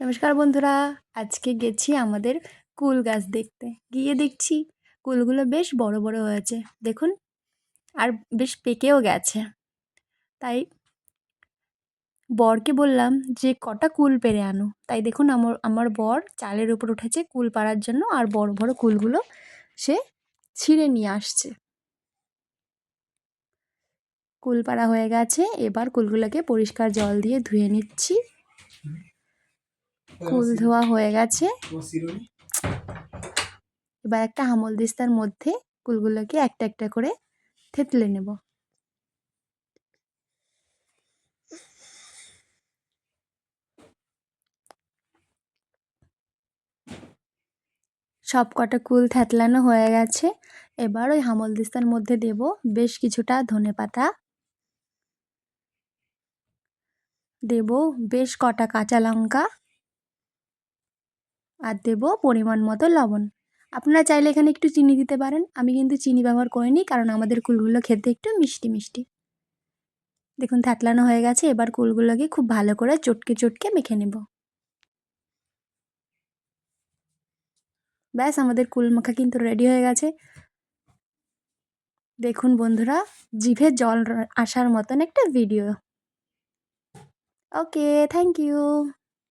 নমস্কার বন্ধুরা, আজকে গেছি আমাদের কুল গাছ দেখতে। গিয়ে দেখছি কুলগুলো বেশ বড় বড় হয়েছে, দেখুন, আর বেশ পেকেও গেছে। তাই বরকে বললাম যে কটা কুল পেড়ে আনো। তাই দেখুন আমার আমার বর চালের উপর উঠেছে কুল পাড়ার জন্য, আর বড় বড় কুলগুলো সে ছিঁড়ে নিয়ে আসছে। কুল পাড়া হয়ে গেছে, এবার কুলগুলোকে পরিষ্কার জল দিয়ে ধুয়ে নিচ্ছি। কুল ধোয়া হয়ে গেছে, এবার একটা হামল দিস্তার মধ্যে কুলগুলোকে একটা একটা করে থেতলে নেব। সব কটা কুল থেতলানো হয়ে গেছে, এবার ওই হামল দিস্তার মধ্যে দেব বেশ কিছুটা ধনেপাতা, দেব বেশ কটা কাঁচা লঙ্কা, আর দেব পরিমাণ মতো লবণ। আপনারা চাইলে এখানে একটু চিনি দিতে পারেন, আমি কিন্তু চিনি ব্যবহার করিনি, কারণ আমাদের কুলগুলো খেতে একটু মিষ্টি মিষ্টি। দেখুন থেতলানো হয়ে গেছে, এবার কুলগুলোকে খুব ভালো করে চটকে চটকে মেখে নেব। ব্যাস, আমাদের কুল মাখা কিন্তু রেডি হয়ে গেছে। দেখুন বন্ধুরা, জিভে জল আসার মতন একটা ভিডিও। Okay, thank you.